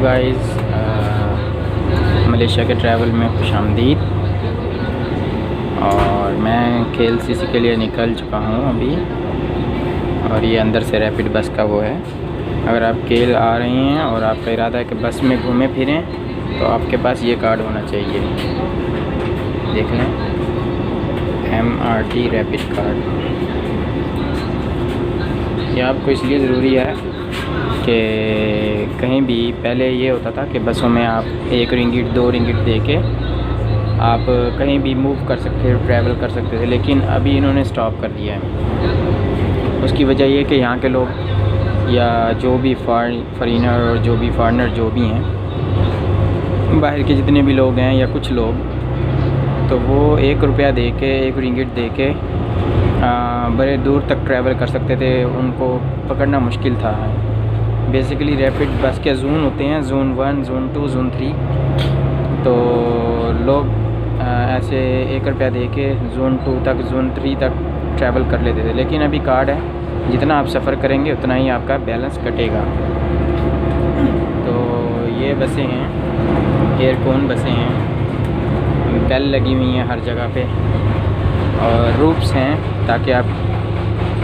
Guys, Malaysia के travel में खुशामदीद। और मैं KLCC के लिए निकल चुका हूँ अभी। और ये अंदर से रैपिड बस का वो है। अगर आप KL आ रही हैं और आपका इरादा है कि बस में घूमें फिरें तो आपके पास ये कार्ड होना चाहिए। देख लें, MRT रैपिड कार्ड। ये आपको इसलिए ज़रूरी है कि कहीं भी पहले ये होता था कि बसों में आप 1 रिंगिट 2 रिंगिट दे के आप कहीं भी मूव कर सकते थे, ट्रैवल कर सकते थे, लेकिन अभी इन्होंने स्टॉप कर दिया है। उसकी वजह ये कि यहाँ के लोग या जो भी फॉरेनर और जो भी फॉरेनर जो भी हैं, बाहर के जितने भी लोग हैं या कुछ लोग, तो वो 1 रुपया दे के 1 रिंगिट दे के बड़े दूर तक ट्रैवल कर सकते थे। उनको पकड़ना मुश्किल था। बेसिकली रैपिड बस के जोन होते हैं, जोन 1, जोन 2, जोन 3। तो लोग ऐसे 1 रुपया दे के जोन 2 तक, जोन 3 तक ट्रैवल कर लेते थे। लेकिन अभी कार्ड है, जितना आप सफ़र करेंगे उतना ही आपका बैलेंस कटेगा। तो ये बसें हैं, एयरकॉन बसें हैं, बेल लगी हुई हैं हर जगह पे, और रूप्स हैं ताकि आप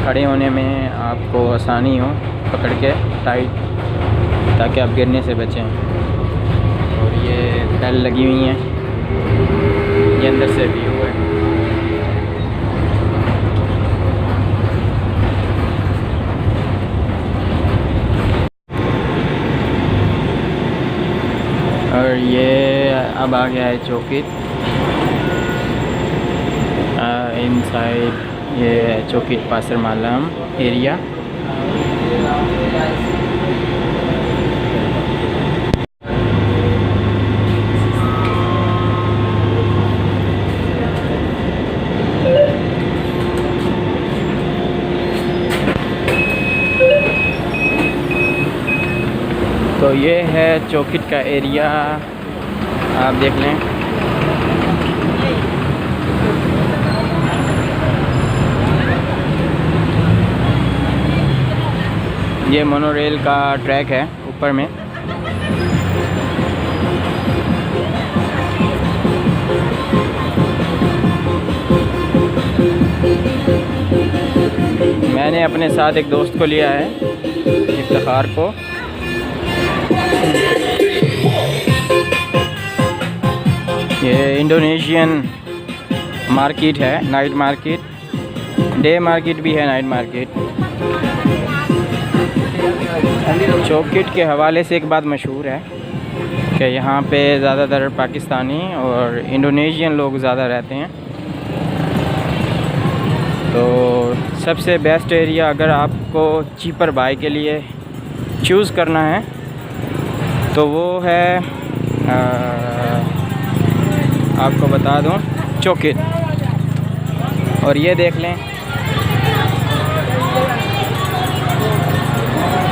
खड़े होने में आपको आसानी हो, पकड़ के टाइट, ताकि आप गिरने से बचें। और ये बेल लगी हुई हैं, ये अंदर से व्यू है। और ये अब आ गया है चौकीट। इनसाइड ये चौकीट पासर मालम एरिया। तो ये है चौकीट का एरिया, आप देख लें। ये मोनोरेल का ट्रैक है ऊपर में। मैंने अपने साथ एक दोस्त को लिया है, इफ्तिखार को। ये इंडोनेशियन मार्केट है, नाइट मार्केट, डे मार्केट भी है, नाइट मार्केट। चौकीट के हवाले से एक बात मशहूर है कि यहाँ पे ज़्यादातर पाकिस्तानी और इंडोनेशियन लोग ज़्यादा रहते हैं। तो सबसे बेस्ट एरिया अगर आपको चीपर बाय के लिए चूज़ करना है तो वो है, आपको बता दूँ, चौकीट। और ये देख लें,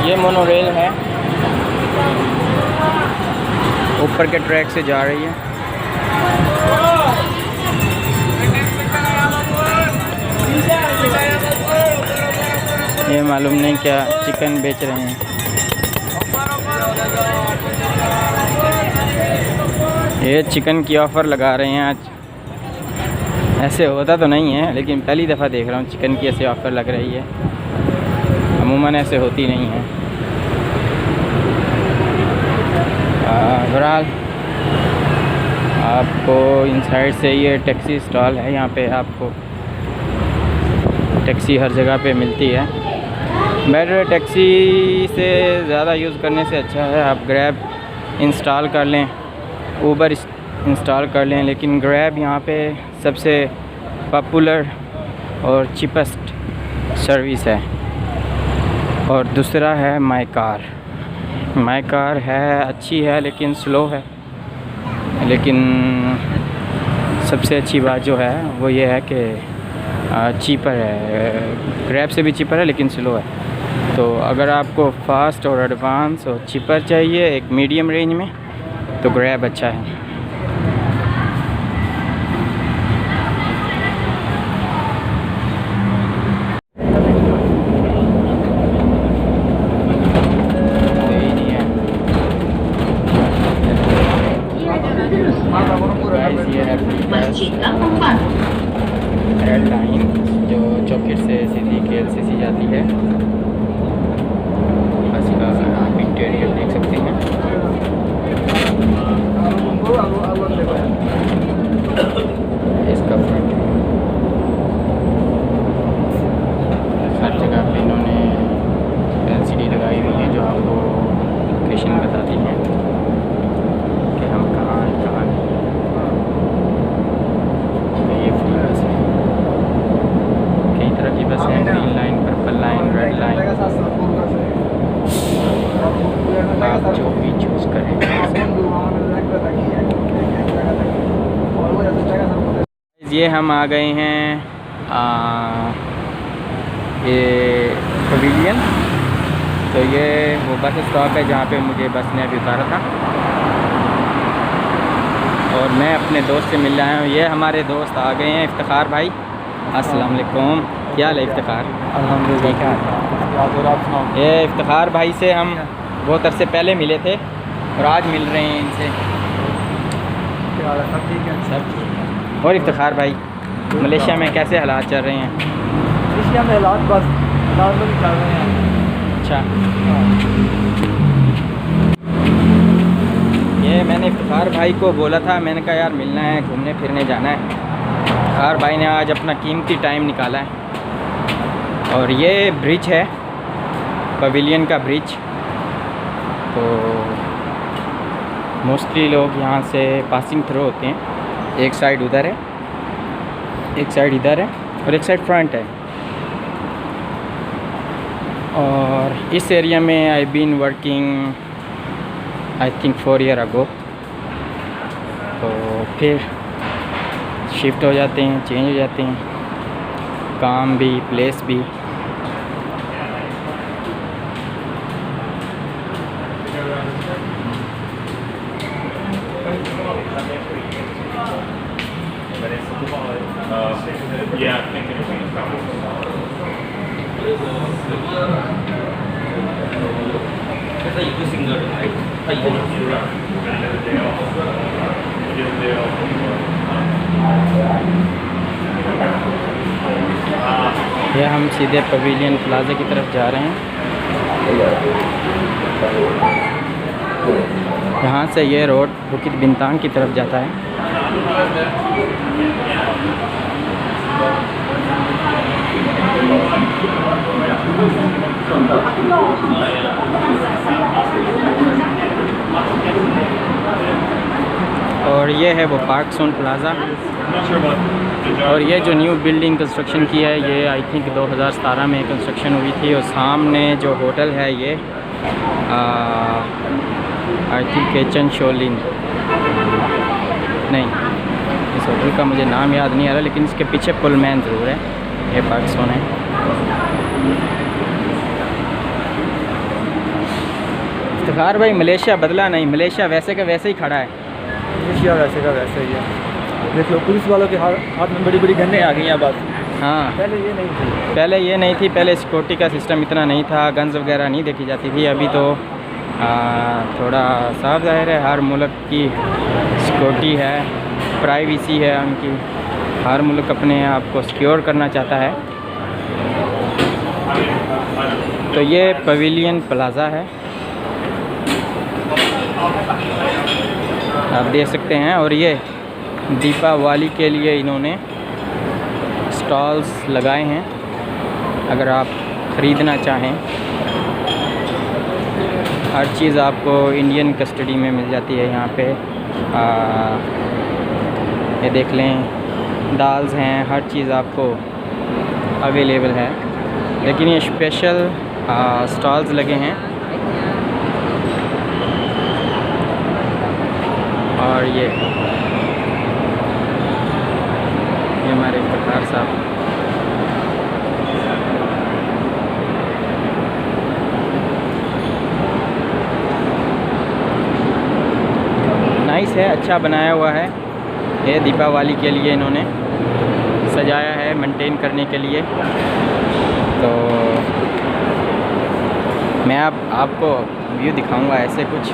ये मोनोरेल है, ऊपर के ट्रैक से जा रही है। ये मालूम नहीं क्या चिकन बेच रहे हैं। ये चिकन की ऑफ़र लगा रहे हैं आज। ऐसे होता तो नहीं है, लेकिन पहली दफ़ा देख रहा हूँ चिकन की ऐसे ऑफ़र लग रही है। अमूमन ऐसे होती नहीं है। बहरहाल आपको इनसाइड से ये टैक्सी स्टॉल है। यहाँ पे आपको टैक्सी हर जगह पे मिलती है। बेटर टैक्सी से ज़्यादा यूज़ करने से अच्छा है आप ग्रैब इंस्टॉल कर लें, ऊबर इंस्टॉल कर लें। लेकिन ग्रैब यहाँ पे सबसे पॉपुलर और चीपेस्ट सर्विस है। और दूसरा है माई कार। माई कार है, अच्छी है लेकिन स्लो है। लेकिन सबसे अच्छी बात जो है वो ये है कि चीपर है, ग्रैब से भी चीपर है लेकिन स्लो है। तो अगर आपको फास्ट और एडवांस और चीपर चाहिए एक मीडियम रेंज में, तो ग्रैब अच्छा है। रेड लाइन जो चौकिट से सीधी KLCC जाती है, बस का आप इंटीरियर देख सकते हैं। इसका फ्रंट हर जगह पे इन्होंने LCD लगाई हुई है जो आपको लोकेशन बताती हैं कि हम कहाँ हैं कहाँ नहीं। ये फ्री बस है, कई तरह की बस हैं, green line, purple line, red line, आप जो भी चूज़ करें। ये हम आ गए हैं ये पवेलियन। तो ये वो बस स्टॉप है जहाँ पे मुझे बस ने अभी उतारा था और मैं अपने दोस्त से मिल आया हूँ। ये हमारे दोस्त आ गए हैं, इफ्तिखार भाई। अस्सलाम वालेकुम, क्या हाल है इफ्तिखार? अल्हम्दुलिल्लाह। ये इफ्तिखार भाई से हम बहुत अरसे पहले मिले थे और आज मिल रहे हैं इनसे। सब ठीक है? सब ठीक है। और इफ्तिखार भाई, मलेशिया में कैसे हालात चल रहे हैं? मलेशिया में हालात बस नॉर्मल चल रहे हैं। अच्छा, ये मैंने इफ्तिखार भाई को बोला था, मैंने कहा यार मिलना है, घूमने फिरने जाना है। इफ्तिखार भाई ने आज अपना कीमती टाइम निकाला है। और ये ब्रिज है, पवेलियन का ब्रिज। तो मोस्टली लोग यहाँ से पासिंग थ्रू होते हैं। एक साइड उधर है, एक साइड इधर है और एक साइड फ्रंट है। और इस एरिया में I been working I think 4 year ago. तो फिर शिफ्ट हो जाते हैं, चेंज हो जाते हैं, काम भी प्लेस भी। ये हम सीधे पवेलियन प्लाजा की तरफ जा रहे हैं। यहाँ से ये रोड बुकित बिंतांग की तरफ जाता है। और ये है वो पार्क सोन प्लाज़ा। और ये जो न्यू बिल्डिंग कंस्ट्रक्शन की है, ये आई थिंक 2017 में कंस्ट्रक्शन हुई थी। और सामने जो होटल है ये आई थिंक केचन शोलिन, नहीं इस होटल का मुझे नाम याद नहीं आ रहा, लेकिन इसके पीछे पुलमैन ज़रूर है। ये पार्क सोन है। इफ्तिखार भाई, मलेशिया बदला नहीं, मलेशिया वैसे का वैसे ही खड़ा है। मलेशिया वैसे का वैसे ही है। देख लो, पुलिस वालों के हाथ में बड़ी बड़ी गन्ने आ गई हैं बस। हाँ, पहले ये नहीं थी। पहले ये नहीं थी, पहले सिक्योरिटी का सिस्टम इतना नहीं था, गन्स वगैरह नहीं देखी जाती थी। अभी तो थोड़ा साफ ज़ाहिर है, हर मुल्क की सिक्योरिटी है, प्राइवेसी है उनकी, हर मुल्क अपने आप को सिक्योर करना चाहता है। तो ये पवेलियन प्लाज़ा है, आप देख सकते हैं। और ये दीपावली के लिए इन्होंने स्टॉल्स लगाए हैं, अगर आप ख़रीदना चाहें। हर चीज़ आपको इंडियन कस्टडी में मिल जाती है यहाँ पे। ये देख लें, दाल्स हैं, हर चीज़ आपको अवेलेबल है। लेकिन ये स्पेशल स्टॉल्स लगे हैं। और ये हमारे इफ्तिखार साहब। नाइस है, अच्छा बनाया हुआ है। ये दीपावली के लिए इन्होंने सजाया है, मेंटेन करने के लिए। तो मैं आपको व्यू दिखाऊंगा ऐसे कुछ।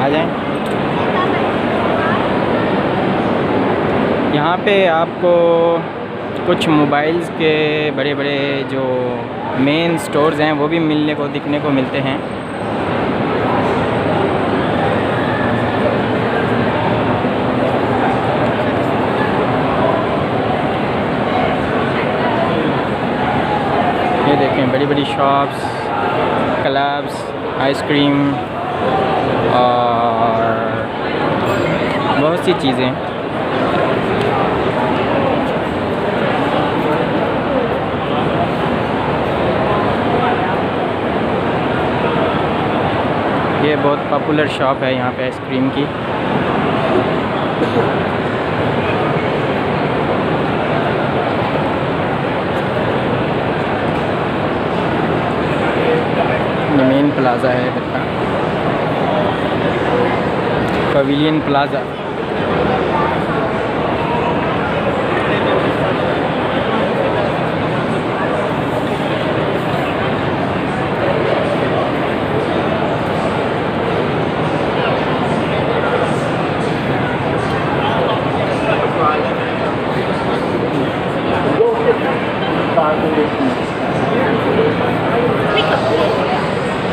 आ जाएं। यहाँ पे आपको कुछ मोबाइल्स के बड़े बड़े जो मेन स्टोर्स हैं वो भी दिखने को मिलते हैं। ये देखें बड़ी बड़ी शॉप्स, क्लब्स, आइसक्रीम और बहुत सी चीज़ें। ये बहुत पॉपुलर शॉप है यहाँ पे आइसक्रीम की। मेन प्लाज़ा है इधर का, पवेलियन प्लाज़ा।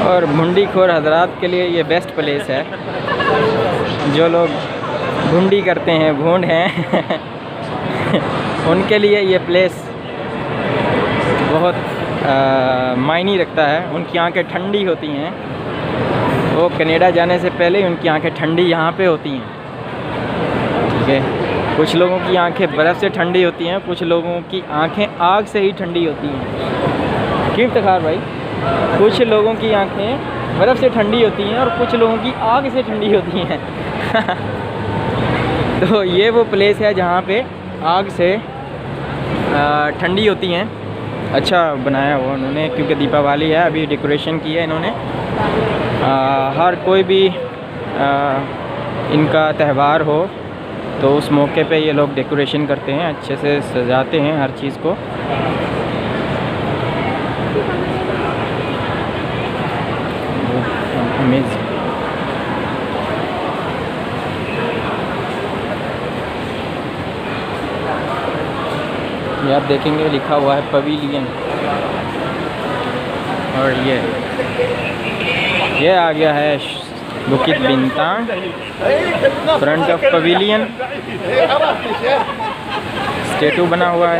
और भुंडी खोर हजरात के लिए ये बेस्ट प्लेस है। जो लोग भुंडी करते हैं, भूंड हैं उनके लिए ये प्लेस बहुत मायने रखता है। उनकी आंखें ठंडी होती हैं। वो कनाडा जाने से पहले ही उनकी आंखें ठंडी यहाँ पे होती हैं। ठीक है, कुछ लोगों की आंखें बर्फ़ से ठंडी होती हैं, कुछ लोगों की आंखें आग से ही ठंडी होती हैं। क्यों इफ्तिखार भाई? कुछ लोगों की आंखें बर्फ़ से ठंडी होती हैं और कुछ लोगों की आग से ठंडी होती हैं तो ये वो प्लेस है जहाँ पे आग से ठंडी होती हैं। अच्छा बनाया हुआ उन्होंने, क्योंकि दीपावली है, अभी डेकोरेशन की है इन्होंने। हर कोई भी इनका त्यौहार हो तो उस मौके पे ये लोग डेकोरेशन करते हैं, अच्छे से सजाते हैं हर चीज़ को। अमेजिंग। ये आप देखेंगे लिखा हुआ है पवेलियन, और ये आ गया है Bukit Bintang, front of pavilion. Statue बना हुआ है।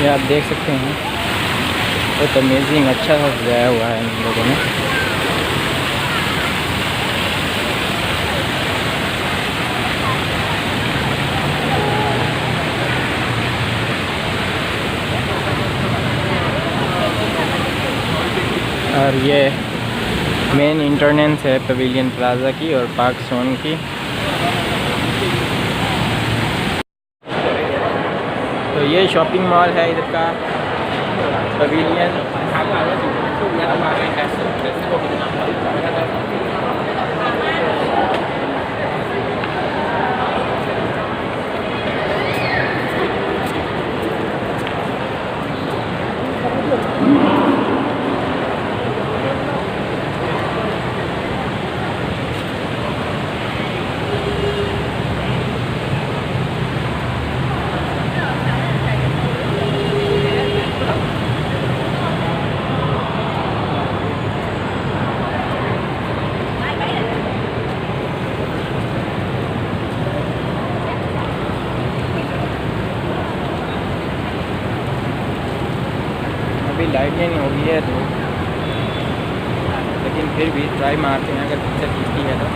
ये आप देख सकते हैं, बहुत अमेजिंग, अच्छा सा सजाया हुआ है इन लोगों ने। और ये मेन इंटरनेंस है पवेलियन प्लाज़ा की और पार्क जोन की। तो ये शॉपिंग मॉल है इधर का, पवेलियन। अभी लाइटें नहीं हो गई है तो, लेकिन फिर भी ट्राई मारते हैं अगर पिक्चर खींचती है तो।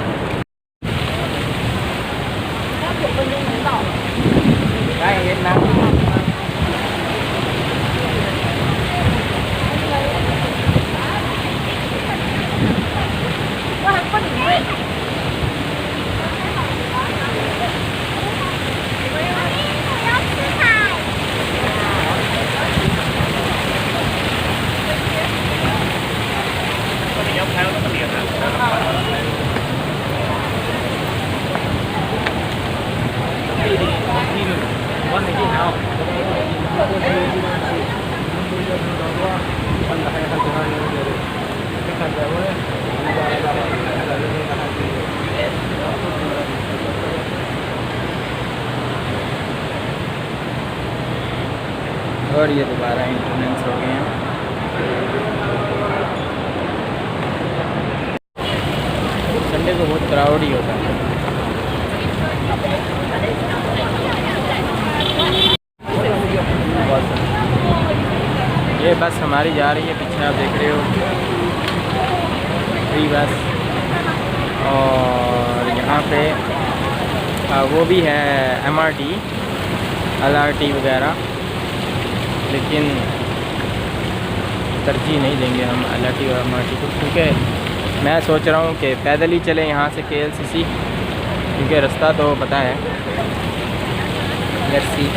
और ये दोबारा एंट्रेंस हो गए हैं। संडे को बहुत क्राउड ही होता है। ये बस हमारी जा रही है, पीछे आप देख रहे हो फ्री बस। और यहाँ पे वो भी है MRT, LRT वगैरह, लेकिन तरजीह नहीं देंगे हम LRT और MRT को, क्योंकि मैं सोच रहा हूँ कि पैदल ही चलें यहाँ से KLCC, क्योंकि रास्ता तो पता है। Let's see.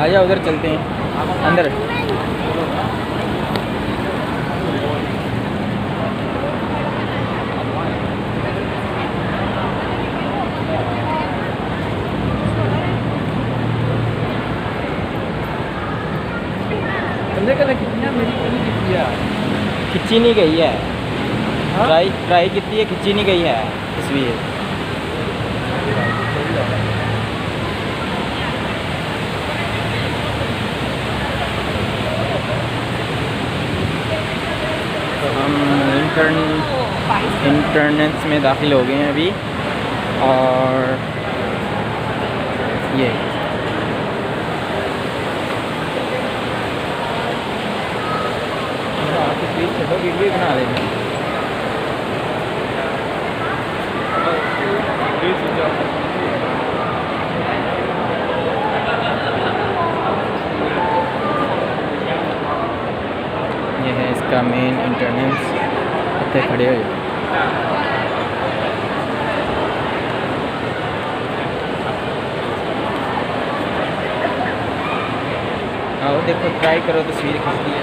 आजा उधर चलते हैं अंदर। खिंची नहीं गई है, ट्राई कितनी है, खिंची नहीं गई है तस्वीर। तो हम इंटरनेट में दाखिल हो गए हैं अभी। और ये तस्वीर छोटो वीडियो बना देंगे। ये है इसका मेन इंटरनेट। इतने खड़े हो आओ, देखो ट्राई करो, तस्वीर खींचती है।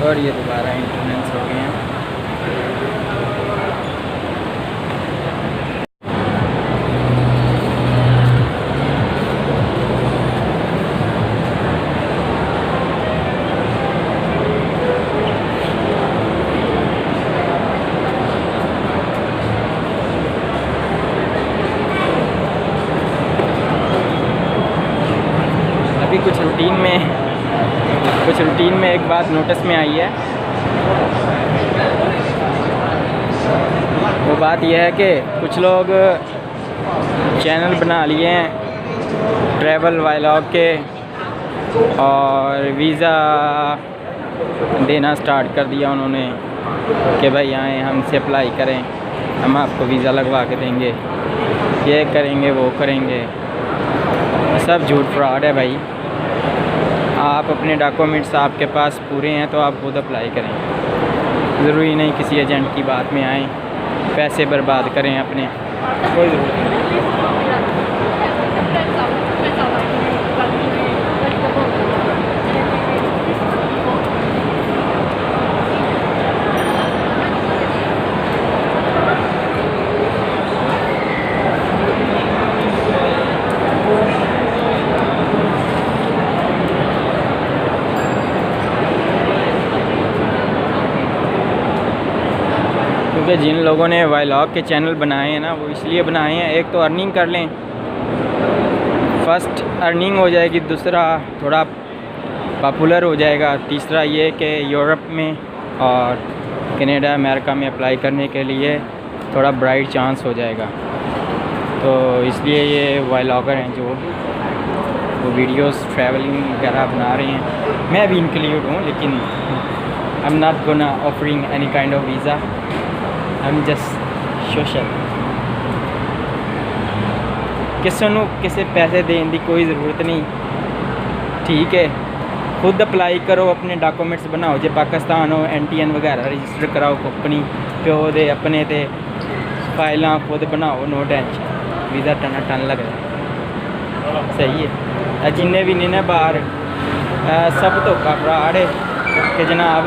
और ये दोबारा इंटरनेट हो गए हैं। अभी कुछ रूटीन में एक बात नोटिस में आई है। वो बात यह है कि कुछ लोग चैनल बना लिए हैं ट्रैवल व्लॉग के, और वीज़ा देना स्टार्ट कर दिया उन्होंने कि भाई आएँ हमसे अप्लाई करें, हम आपको वीज़ा लगवा के देंगे, ये करेंगे वो करेंगे। सब झूठ फ्रॉड है भाई। आप अपने डॉक्यूमेंट्स आपके पास पूरे हैं तो आप खुद अप्लाई करें। ज़रूरी नहीं किसी एजेंट की बात में आएँ, पैसे बर्बाद करें अपने, कोई ज़रूरत नहीं। क्योंकि जिन लोगों ने व्लॉग के चैनल बनाए हैं ना, वो इसलिए बनाए हैं, एक तो अर्निंग कर लें, फर्स्ट अर्निंग हो जाएगी, दूसरा थोड़ा पॉपुलर हो जाएगा, तीसरा ये कि यूरोप में और कनाडा अमेरिका में अप्लाई करने के लिए थोड़ा ब्राइट चांस हो जाएगा। तो इसलिए ये व्लॉगर हैं जो वो वीडियोस ट्रैवलिंग वगैरह बना रहे हैं। मैं भी इंक्लूड हूँ, लेकिन I am not gonna offering any kind of visa, I am just social. किसी ਨੂੰ ਕਿਸੇ पैसे देने की कोई ज़रूरत नहीं, ठीक है। खुद अप्लाई करो, अपने डॉक्यूमेंट्स बनाओ, जो पाकिस्तान हो NTN वगैरह रजिस्टर कराओ अपनी प्यो दे अपने ते फाइल खुद बनाओ, नो टेंशन, वीज़ा टन लगदा, सही है। जिन्ने भी नहीं ना बाहर सब धोखा फ्राड है कि जनाब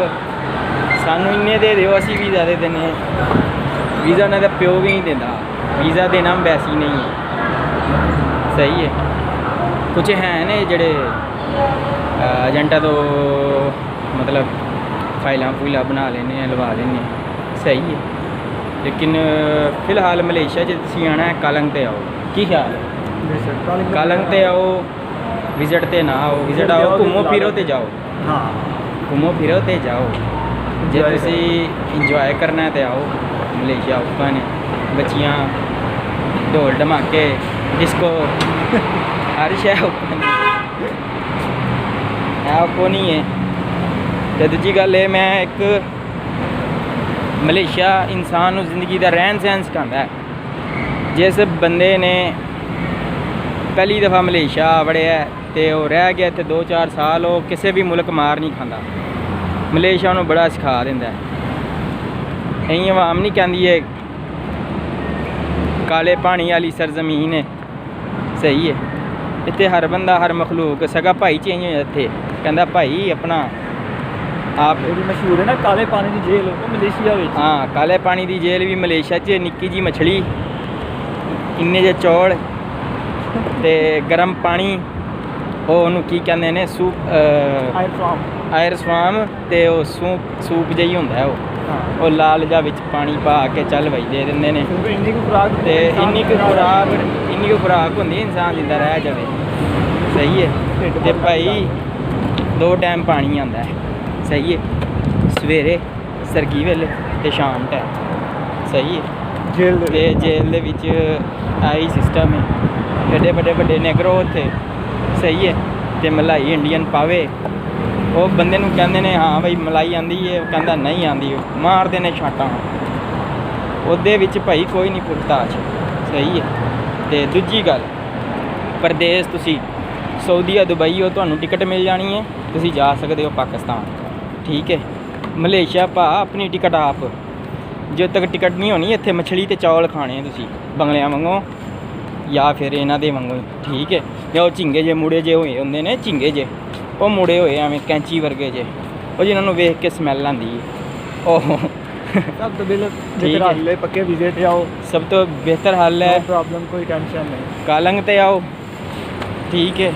सानू इन्ने दे दिओ, असी वीज़ा दे देने, वीज़ा उन्होंने प्यो भी नहीं देता, वीज़ा देना वैसी नहीं है, सही है। कुछ हैं ने जेड़े एजेंटा तो मतलब फाइलां फूलां बना लेने, लवा लेने, सही है। लेकिन फ़िलहाल मलेशिया च तुसीं आना है, कालंग ते आओ, की ख्याल है? कालंग ते आओ, विजिट ते ना आओ, विजिट आओ, घूमो फिरो ते जाओ, हाँ घूमो फिरो ते जाओ। जे तुसी इंजॉय करना है तो आओ मलेशिया, ओपन बच्चियाँ, ढोल धमाके, डिस्को, हर शय ओपन है, को नहीं है। तो दूजी गल है, मैं एक मलेशिया इंसान जिंदगी का रहन सहन सिखाता है। जिस बंदे ने पहली दफ़ा मलेशिया वड़िया तो वह रह गया इतने 2-4 साल, वो किसी भी मुल्क मार नहीं खाता, मलेशिया उन्होंने बड़ा सिखा देंदा है। यही आवाम नहीं कहती है काले पानी वाली सरजमीन है, सही है। इतने हर बंदा हर मखलूक सगा भाई चेंज हो जाते, कहता भाई अपना आप मशहूर है ना काले पानी की जेल, वो मलेशिया में। हाँ, काले पानी की जेल भी मलेशिया च, निक्की जी मछली, इन्ने जे चौल ते गर्म पानी, वो की कहते हैं सूप, आयर स्वाम, ते वो सूप जही होंदा है, वो लाल जा विच पानी पा के चल भाई दे देंगे ने, इन्नी को खुराक ते इन्नी को खुराक होंदी इंसान जिंदा रह जाए, सही है। ते भाई 2 टाइम पानी आंदा है, सही है, सवेरे सरगी वेले ते शाम टाइम, सही है। Jail they which I system है, एडे बड़े नेगरो उत्थे, सही है। ते मलाई इंडियन पावे, वो बंदे नूं कहंदे ने हाँ भाई मलाई आंदी है, वो कहंदा नहीं आंदी, मारदे ने छाटां, ओहदे विच भाई कोई नहीं पुछताछ, सही है। ते दूजी गल, परदेस तुसी सऊदी दुबई हो, तुहानूं टिकट मिल जानी है, तुसी जा सकते हो पाकिस्तान, ठीक है। मलेशिया भा अपनी टिकट आप, जो तक टिकट नहीं होनी इत्थे मछली ते चौल खाने तुसी बंगलियां वांगो, या फिर इन्हां दे वांगो, ठीक है। या वो झिंगे जे मुड़े जे होए होंदे ने, झिंगे जे वो मुड़े होए एवें कैंची वर्गे जे, वो जिन्होंने वेख के स्मैल आंदी है, ओह सब तो बेहतर हल है, पक्के वीज़े पे आओ, सब तो बेहतर हल है, प्रॉब्लम कोई टेंशन नहीं। कालंग ते आओ, ठीक है।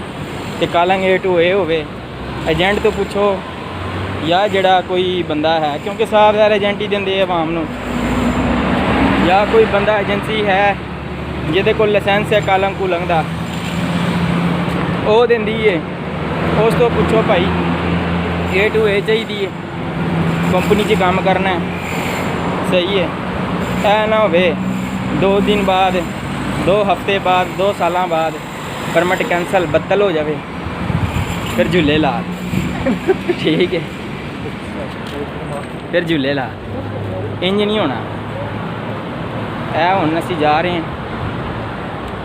तो कालंग A to A होवे, एजेंट तो पूछो या जड़ा कोई बंदा है, क्योंकि साफ यार एजेंट ही देंदे आवाम नूं, या कोई बंदा एजेंसी है जिहदे कोल लाइसेंस है कालंग कूलंग दा, वो देंदी है, उस तो पूछो भाई A to A चाहिए है, कंपनी च काम करना है, सही है। ऐ ना होवे 2 दिन बाद, 2 हफ्ते बाद, 2 साल बाद परमिट कैंसल बत्तल हो जाए, फिर झूले ला, ठीक है, फिर झूले ला, इंज नहीं होना। ऐ हुण असीं जा रहे हैं,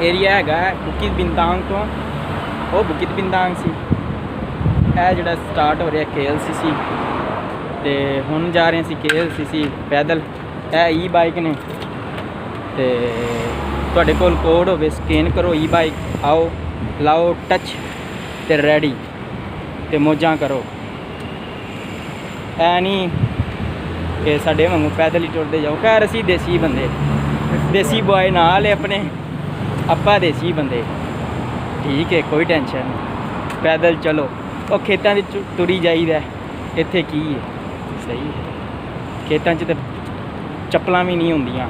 एरिया हैगा बुकित बिंतांग तो, वो बुकित बिंतांग सी, ऐ जिहड़ा स्टार्ट हो रहा KLCC, ते हुण जा रहे हैं KLCC पैदल। ऐ ई बाइक ने, ते तुहाडे कोल कोड होवे स्कैन करो ई बाइक, आओ लाओ टच ते रेडी ते मौजां करो। ऐ नहीं कि साडे वांगू पैदल ही टुरदे जाओ। खैर असी देसी बंदे, देसी बॉय नाल अपने, आपां देसी बंदे, ठीक है, कोई टेंशन नहीं, पैदल चलो। और खेतां च तुरी जाईदा, इत्थे की है, सही है। खेतां च ते ਚੱਪਲਾਂ ਵੀ ਨਹੀਂ ਹੁੰਦੀਆਂ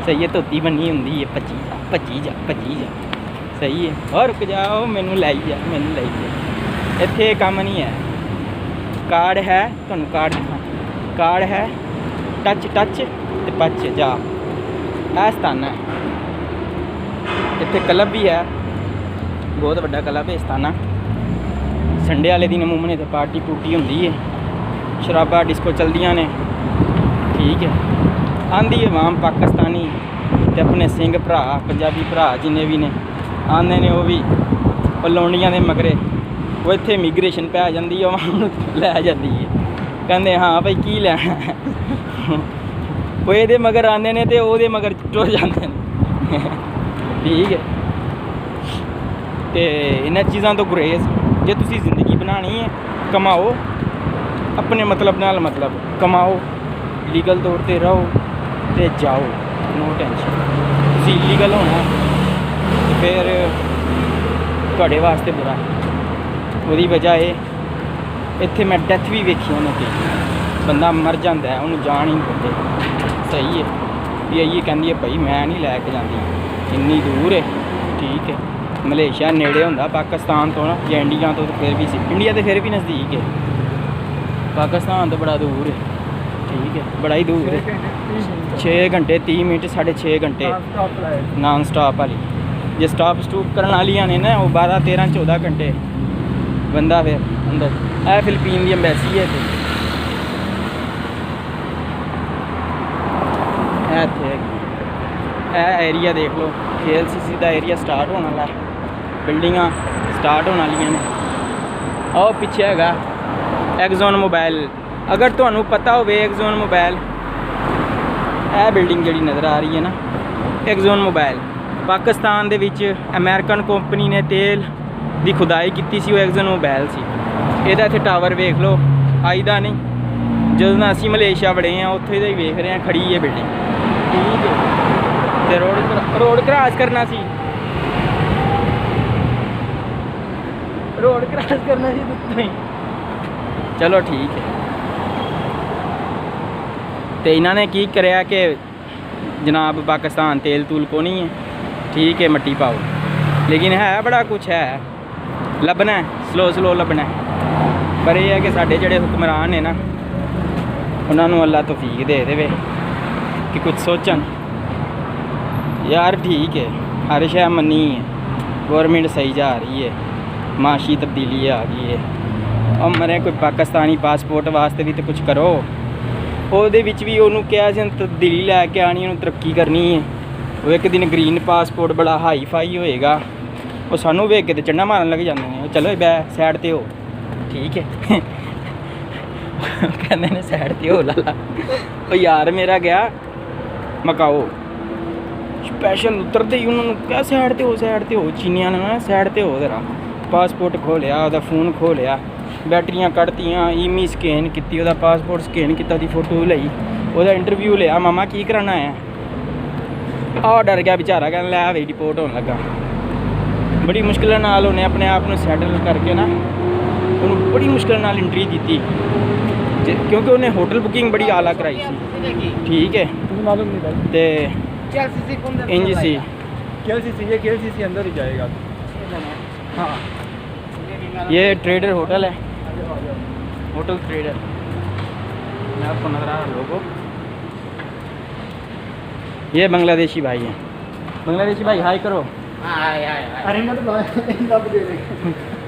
ਸਹੀ ਹੈ, ਧੋਤੀ ਬੰਨੀ ਹੁੰਦੀ ਹੈ, ਭੱਜੀ ਜਾ ਸਹੀ ਹੈ। ਔਰ ਰੁਕ ਜਾਓ, ਮੈਨੂੰ ਲਈ ਜਾ ਇੱਥੇ ਕੰਮ ਨਹੀਂ ਹੈ। ਕਾਰਡ ਹੈ, ਤੁਹਾਨੂੰ ਕਾਰਡ ਦਿਖਾ, ਕਾਰਡ ਹੈ, ਟੱਚ ਤੇ ਪੱਚ ਜਾ, ਇਹ ਸਥਾਨ ਹੈ। ਇੱਥੇ ਕਲੱਬ ਵੀ ਹੈ, ਬਹੁਤ ਵੱਡਾ ਕਲੱਬ ਹੈ ਸਥਾਨਾ। ਸੰਡੇ ਵਾਲੇ ਦਿਨ ਅਮੂਮਨ ਇੱਥੇ ਪਾਰਟੀ ਪੂਰਟੀ ਹੁੰਦੀ ਹੈ, ਸ਼ਰਾਬਾਂ ਡਿਸਕੋ ਚਲਦੀਆਂ ਨੇ, ਠੀਕ ਹੈ। ਆਂਦੀ ਆਵਾਮ ਪਾਕਿਸਤਾਨੀ ਤੇ ਆਪਣੇ ਸਿੰਘ ਭਰਾ ਪੰਜਾਬੀ ਭਰਾ ਜਿੰਨੇ ਵੀ ਨੇ ਆਉਂਦੇ ਨੇ, ਉਹ ਵੀ ਪਲੌਂਡੀਆਂ ਦੇ ਮਗਰੇ ਉਹ ਇੱਥੇ ਇਮੀਗ੍ਰੇਸ਼ਨ ਪੈ ਜਾਂਦੀ ਹੈ, ਆਵਾਮ ਨੂੰ ਲੈ ਜਾਂਦੀ ਹੈ। ਕਹਿੰਦੇ ਹਾਂ ਭਾਈ ਕੀ ਲੈਣਾ, ਉਹ ਇਹਦੇ ਮਗਰ ਆਉਂਦੇ ਨੇ ਤੇ ਉਹਦੇ ਮਗਰ ਟੁਰ ਜਾਂਦੇ ਨੇ, ਠੀਕ ਹੈ। ਤੇ ਇਹਨਾਂ ਚੀਜ਼ਾਂ ਤੋਂ ਗੁਰੇਜ਼, ਜੇ ਤੁਸੀਂ ਜ਼ਿੰਦਗੀ ਬਣਾਉਣੀ ਹੈ ਕਮਾਓ, ਆਪਣੇ ਮਤਲਬ ਨਾਲ ਕਮਾਓ, ਲੀਗਲ ਤੌਰ 'ਤੇ ਰਹੋ ਤੇ ਜਾਓ, ਨੋ ਟੈਨਸ਼ਨ। ਤੁਸੀਂ ਇਲੀਗਲ ਹੋਣਾ ਤੇ ਫਿਰ ਤੁਹਾਡੇ ਵਾਸਤੇ ਬੁਰਾ। ਉਹਦੀ ਵਜ੍ਹਾ ਇਹ ਇੱਥੇ ਮੈਂ ਡੈਥ ਵੀ ਵੇਖੀਆਂ ਨੇ, ਕਿ ਬੰਦਾ ਮਰ ਜਾਂਦਾ ਹੈ, ਉਹਨੂੰ ਜਾਣ ਹੀ ਨਹੀਂ ਦਿੰਦੇ, ਸਹੀ ਹੈ। ਵੀ ਇਹ ਕਹਿੰਦੀ ਹੈ ਭਾਈ ਮੈਂ ਨਹੀਂ ਲੈ ਕੇ ਜਾਂਦੀ, ਇੰਨੀ ਦੂਰ ਹੈ, ਠੀਕ ਹੈ। ਮਲੇਸ਼ੀਆ ਨੇੜੇ ਹੁੰਦਾ ਪਾਕਿਸਤਾਨ ਤੋਂ ਜਾਂ ਇੰਡੀਆ ਤੋਂ, ਫਿਰ ਵੀ ਇੰਡੀਆ ਤੇ ਫਿਰ ਵੀ ਨਜ਼ਦੀਕ ਹੈ, ਪਾਕਿਸਤਾਨ ਤੋਂ ਬੜਾ ਦੂਰ ਹੈ, ਠੀਕ ਹੈ, ਬੜਾ ਹੀ ਦੂਰ ਹੈ। 6 ਘੰਟੇ 30 ਮਿੰਟ 6.5 ਘੰਟੇ ਨਾਨ ਸਟਾਪ ਵਾਲੀ। ਜੇ ਸਟਾਪ ਸਟੂਪ ਕਰਨ ਵਾਲੀਆਂ ਨੇ ਨਾ, ਉਹ 12 13 14 ਘੰਟੇ ਬੰਦਾ ਫਿਰ ਅੰਦਰ। ਇਹ ਫਿਲੀਪੀਨ ਦੀ ਅੰਬੈਸੀ ਹੈ ਇੱਥੇ, ਇੱਥੇ ਇਹ ਏਰੀਆ ਦੇਖ ਲਓ, KLCC ਦਾ ਏਰੀਆ ਸਟਾਰਟ ਹੋਣ ਵਾਲਾ, ਬਿਲਡਿੰਗਾਂ ਸਟਾਰਟ ਹੋਣ ਵਾਲੀਆਂ ਨੇ। ਉਹ ਪਿੱਛੇ ਹੈਗਾ ਐਗਜ਼ੋਨ ਮੋਬਾਈਲ, ਅਗਰ ਤੁਹਾਨੂੰ ਪਤਾ ਹੋਵੇ ਐਗਜ਼ੋਨ ਮੋਬਾਈਲ, ਇਹ ਬਿਲਡਿੰਗ ਜਿਹੜੀ ਨਜ਼ਰ ਆ ਰਹੀ ਹੈ ਨਾ, ਐਗਜ਼ੋਨ ਮੋਬਾਈਲ ਪਾਕਿਸਤਾਨ ਦੇ ਵਿੱਚ ਅਮਰੀਕਨ ਕੰਪਨੀ ਨੇ ਤੇਲ ਦੀ ਖੁਦਾਈ ਕੀਤੀ ਸੀ, ਉਹ ਐਗਜ਼ੋਨ ਮੋਬਾਈਲ ਸੀ। ਇਹਦਾ ਇੱਥੇ ਟਾਵਰ ਵੇਖ ਲਓ, ਆਈਦਾ ਨਹੀਂ। ਜਦੋਂ ਅਸੀਂ ਮਲੇਸ਼ੀਆ ਵੜੇ ਹਾਂ ਉੱਥੇ ਦਾ ਹੀ ਵੇਖ ਰਹੇ ਹਾਂ, ਖੜੀ ਹੈ ਬਿਲਡਿੰਗ, ਠੀਕ ਹੈ। ਤੇ ਰੋਡ ਕ੍ਰਾਸ ਕਰਨਾ ਸੀ, ਤੁਸੀਂ। ਚਲੋ ਠੀਕ ਹੈ। ਤੇ ਇਹਨਾਂ ਨੇ ਕੀ ਕਰਿਆ ਕਿ ਜਨਾਬ ਪਾਕਿਸਤਾਨ ਤੇਲ ਤੂਲ ਕੋ ਨਹੀਂ ਹੈ, ਠੀਕ ਹੈ, ਮਿੱਟੀ ਪਾਓ। ਲੇਕਿਨ ਹੈ ਬੜਾ ਕੁਛ ਹੈ, ਲੱਭਣਾ ਸਲੋ ਲੱਭਣਾ। ਪਰ ਇਹ ਹੈ ਕਿ ਸਾਡੇ ਜਿਹੜੇ ਹੁਕਮਰਾਨ ਨੇ ਨਾ, ਉਹਨਾਂ ਨੂੰ ਅੱਲਾ ਤੌਫੀਕ ਦੇ ਦੇਵੇ ਕਿ ਕੁਝ ਸੋਚਣ। ਯਾਰ ਠੀਕ ਹੈ, ਹਰ ਸ਼ੈ ਮੰਨੀ ਹੈ, ਗੌਰਮੈਂਟ ਸਹੀ ਜਾ ਰਹੀ ਹੈ, ਮਾਸ਼ੀ ਤਬਦੀਲੀ ਆ ਗਈ ਹੈ। ਉਹ ਮਰੇ ਕੋਈ ਪਾਕਿਸਤਾਨੀ ਪਾਸਪੋਰਟ ਵਾਸਤੇ ਵੀ ਤਾਂ ਕੁਝ ਕਰੋ। ਉਹਦੇ ਵਿੱਚ ਵੀ ਉਹਨੂੰ ਕਿਹਾ ਸੀ ਤਬਦੀਲੀ ਲੈ ਕੇ ਆਉਣੀ, ਉਹਨੂੰ ਤਰੱਕੀ ਕਰਨੀ ਹੈ। ਉਹ ਇੱਕ ਦਿਨ ਗ੍ਰੀਨ ਪਾਸਪੋਰਟ ਬੜਾ ਹਾਈ ਫਾਈ ਹੋਏਗਾ, ਉਹ ਸਾਨੂੰ ਵੇਖ ਕੇ ਤੇ ਚੰਡਾ ਮਾਰਨ ਲੱਗ ਜਾਂਦੇ ਨੇ। ਚਲੋ ਬੈ ਸਾਈਡ 'ਤੇ ਹੋ, ਠੀਕ ਹੈ। ਕਹਿੰਦੇ ਨੇ ਸਾਈਡ 'ਤੇ ਹੋ ਲਾਲਾ। ਉਹ ਯਾਰ ਮੇਰਾ ਗਿਆ ਮਕਾਓ, ਸਪੈਸ਼ਲ ਉਤਰਦੇ ਹੀ ਉਹਨਾਂ ਨੂੰ ਕਿਹਾ ਸਾਈਡ 'ਤੇ ਹੋ, ਚੀਨੀਆਂ ਨੇ ਨਾ ਸਾਈਡ 'ਤੇ ਹੋ ਜ਼ਰਾ। ਪਾਸਪੋਰਟ ਖੋਲ੍ਹਿਆ, ਉਹਦਾ ਫੋਨ ਖੋਲ੍ਹਿਆ, ਬੈਟਰੀਆਂ ਕੱਢਤੀਆਂ, ਈਮੀ ਸਕੈਨ ਕੀਤੀ, ਉਹਦਾ ਪਾਸਪੋਰਟ ਸਕੈਨ ਕੀਤਾ, ਉਹਦੀ ਫੋਟੋ ਲਈ, ਉਹਦਾ ਇੰਟਰਵਿਊ ਲਿਆ। ਮਾਮਾ ਕੀ ਕਰਾਉਣਾ ਹੈ? ਆਹ ਡਰ ਗਿਆ ਵਿਚਾਰਾ, ਕਹਿੰਦਾ ਲੈ ਵੇ ਡਿਪੋਰਟ ਹੋਣ ਲੱਗਾ। ਬੜੀ ਮੁਸ਼ਕਿਲ ਨਾਲ ਉਹਨੇ ਆਪਣੇ ਆਪ ਨੂੰ ਸੈਟਲ ਕਰਕੇ ਨਾ, ਉਹਨੂੰ ਬੜੀ ਮੁਸ਼ਕਿਲ ਨਾਲ ਐਂਟਰੀ ਦਿੱਤੀ, ਕਿਉਂਕਿ ਉਹਨੇ ਹੋਟਲ ਬੁਕਿੰਗ ਬੜੀ ਆਲਾ ਕਰਾਈ ਸੀ, ਠੀਕ ਹੈ। ਤੇ ਇੰਜ ਸੀ KLCC अंदर ही जाएगा। हाँ, ये ट्रेडर होटल है, होटल ट्रेडर। मैं आपको नजर आ रहा लोगों, ये बांग्लादेशी भाई हैं। बांग्लादेशी भाई हाय करो।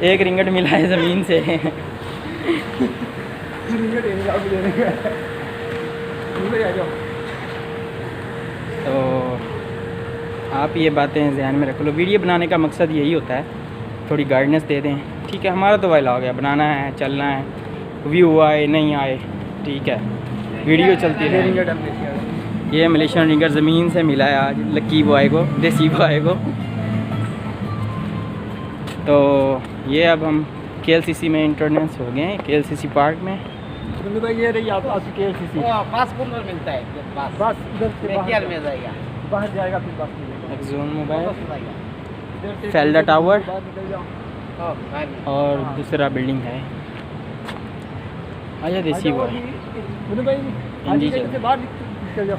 एक रिंगट मिला है ज़मीन से। तो आप ये बातें ध्यान में रख लो। वीडियो बनाने का मकसद यही होता है, थोड़ी गाइडेंस दे दें, ठीक है। हमारा तो व्लॉग है, बनाना है, चलना है, व्यू आए नहीं आए, ठीक है, वीडियो चलती रहे। ये मलेशियन रिंगर ज़मीन से मिला है आज लक्की बॉय को, देसी बॉय को। तो ये अब हम KLCC में इंटरनेस हो गए हैं, KLCC पार्क में। भाई ये रही आपकी KLCC, पासपोर्ट में मिलता है, बस इधर से बाहर में जाएगा, बाहर जाएगा, फिर बस मिलेगा। एक्सोन मोबाइल, फेल्डा टावर और दूसरा बिल्डिंग है। आजा देसी बॉय भाई हिंदी से बाहर चल जाओ।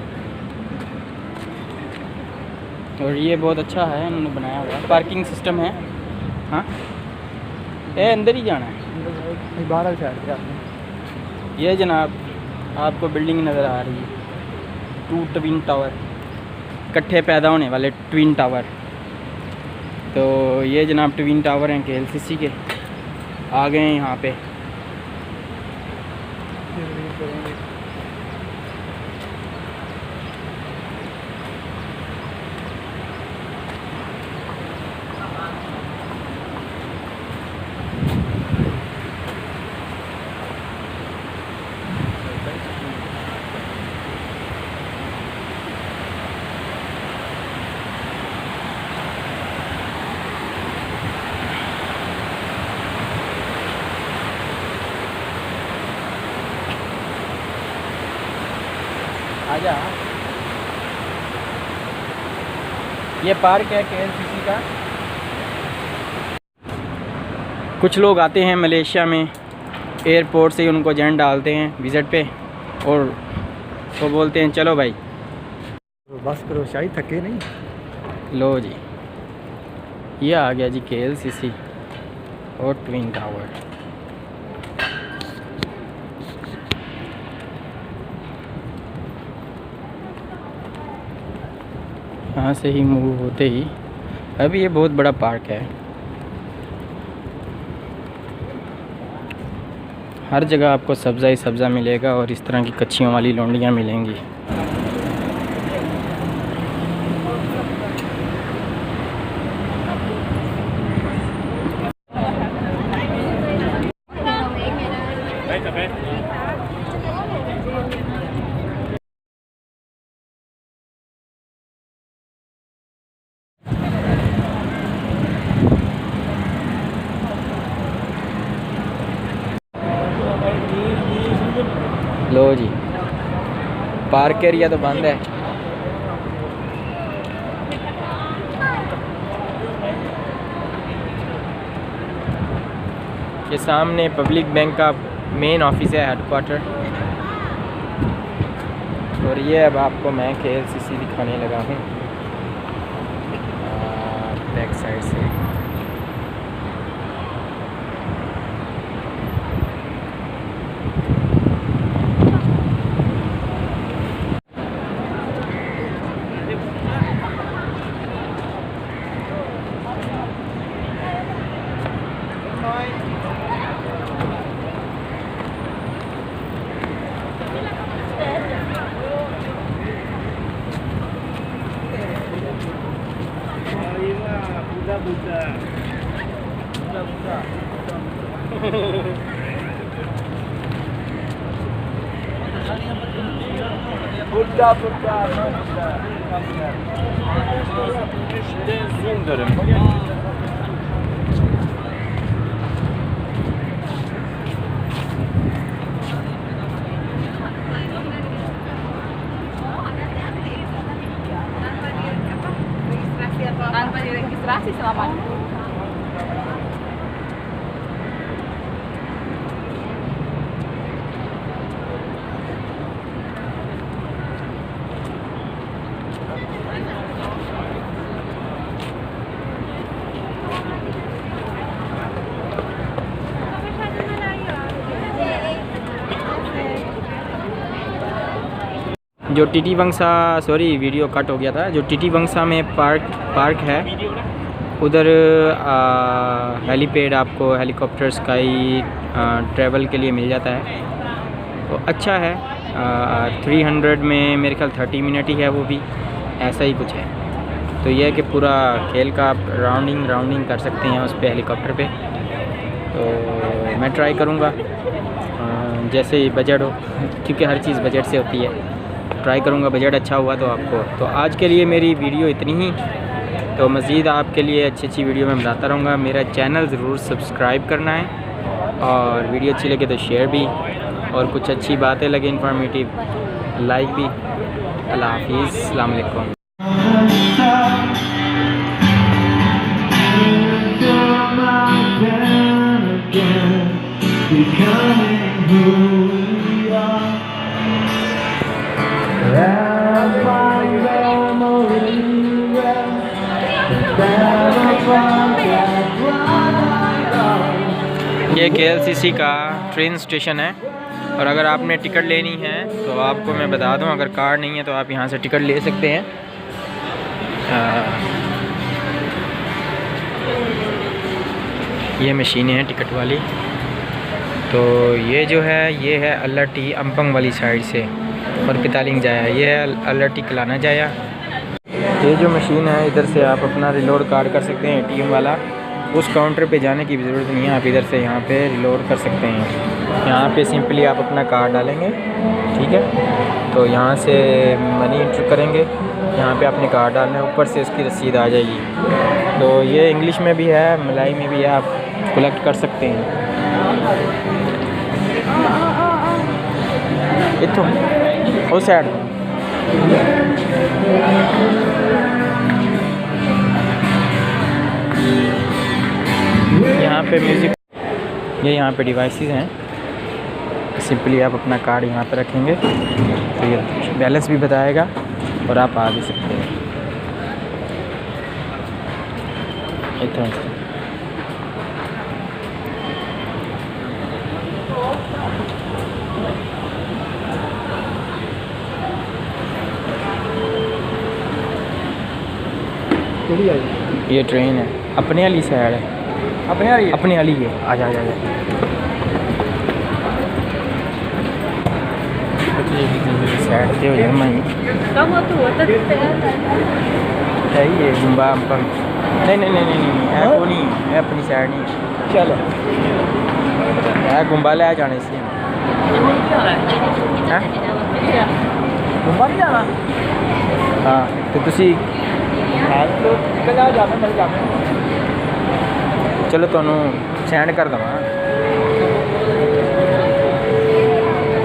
और ये बहुत अच्छा है इन्होंने बनाया हुआ, पार्किंग सिस्टम है। हाँ, ये अंदर ही जाना है। बाहर से आ गया। ये जनाब आपको बिल्डिंग नज़र आ रही है, 2 ट्विन टावर, इकट्ठे पैदा होने वाले ट्विन टावर। तो ये जनाब ट्विन टावर हैं KLCC के, आ गए हैं यहाँ पे। आजा, ये पार्क है KLCC का। कुछ लोग आते हैं मलेशिया में, एयरपोर्ट से ही उनको एजेंट डालते हैं विज़िट पे, और वो बोलते हैं चलो भाई बस करो, शायद थके नहीं। लो जी, ये आ गया जी KLCC और ट्विन टावर। यहाँ से ही मूव होते ही अभी ये बहुत बड़ा पार्क है, हर जगह आपको सब्ज़ा ही सब्ज़ा मिलेगा और इस तरह की कच्चियों वाली लौंडियाँ मिलेंगी। लो जी, पार्क एरिया तो बंद है। ये सामने पब्लिक बैंक का मेन ऑफिस है, हेडक्वार्टर। और ये अब आपको मैं KLCC दिखाने लगा हूँ बैक साइड से। Tanpa diregistrasi selama जो टीटी वंशा, सॉरी वीडियो कट हो गया था, जो टीटी वंशा में पार्क है उधर हेलीपैड आपको हेलीकॉप्टर स्काई ट्रैवल के लिए मिल जाता है। तो अच्छा है, 300 में मेरे ख्याल 30 मिनट ही है, वो भी ऐसा ही कुछ है। तो यह है कि पूरा खेल का आप राउंडिंग कर सकते हैं उस पर हेलीकॉप्टर पे। तो मैं ट्राई करूँगा जैसे ही बजट हो, क्योंकि हर चीज़ बजट से होती है। ट्राई करूँगा, बजट अच्छा हुआ तो आपको। तो आज के लिए मेरी वीडियो इतनी ही। तो मज़ीद आपके लिए अच्छी वीडियो मैं बनाता रहूँगा। मेरा चैनल ज़रूर सब्सक्राइब करना है, और वीडियो अच्छी लगे तो शेयर भी, और कुछ अच्छी बातें लगे इन्फॉर्मेटिव लाइक भी। अल्लाह हाफिज़, अस्सलाम वालेकुम। Becoming who we are. ये KLCC का ट्रेन स्टेशन है और अगर आपने टिकट लेनी है तो आपको मैं बता दूं, अगर कार्ड नहीं है तो आप यहाँ से टिकट ले सकते हैं। ये मशीनें हैं टिकट वाली। तो ये जो है ये है अल्लाटी अम्पंग वाली साइड से और पितालिंग जाया, ये है अल्लाटी कलाना जाया। ये जो मशीन है इधर से आप अपना रिलोड कार्ड कर सकते हैं ATM वाला। उस काउंटर पे जाने की भी ज़रूरत नहीं है, आप इधर से यहाँ पे रिलोड कर सकते हैं। यहाँ पे सिंपली आप अपना कार्ड डालेंगे, ठीक है। तो यहाँ से मनी इंटर करेंगे, यहाँ पे अपने कार्ड डालना है, ऊपर से इसकी रसीद आ जाएगी। तो ये इंग्लिश में भी है, मलाई में भी है, आप कलेक्ट कर सकते हैं। इत्थों उस साइड यहाँ पे म्यूज़िक, ये यहाँ पे डिवाइसेस हैं। सिंपली आप अपना कार्ड यहाँ पे रखेंगे तो ये बैलेंस भी बताएगा और आप आ भी सकते हैं। इतना ये ट्रेन है, अपने वाली साइड है, अपने वाली है। आ जा साइड से हो जाए मैं है ये गुम्बा अम्पंग। नहीं है को नहीं है, अपनी साइड नहीं। चलो है गुम्बा ले जाने से घुमा नहीं जाना। हाँ तो तुसी चलो तुहानू सेंड कर दवा,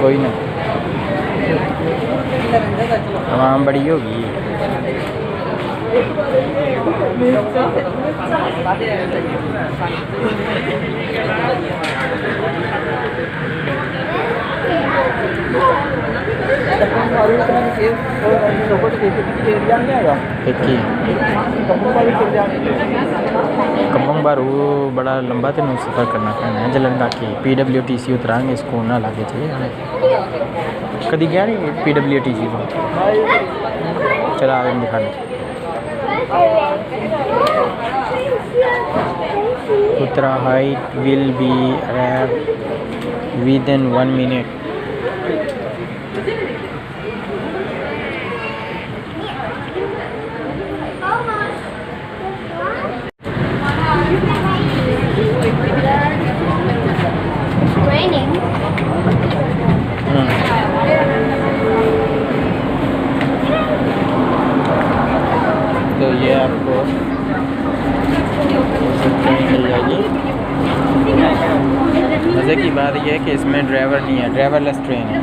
कोई ना, आवाम बड़ी होगी। कम्बोंग बारू बड़ा लंबा तेन सफ़र करना पैना है। जलन बाकी PWTC उतरांगे स्कूल ना लागे थे कभी गया नहीं PWTC को। चला आगे दिखाने Uttara height will be arrive with in 1 minute. तो ये आपको मिल जाएगी। मज़े की बात यह है कि इसमें ड्राइवर नहीं है, ड्राइवरलेस ट्रेन है।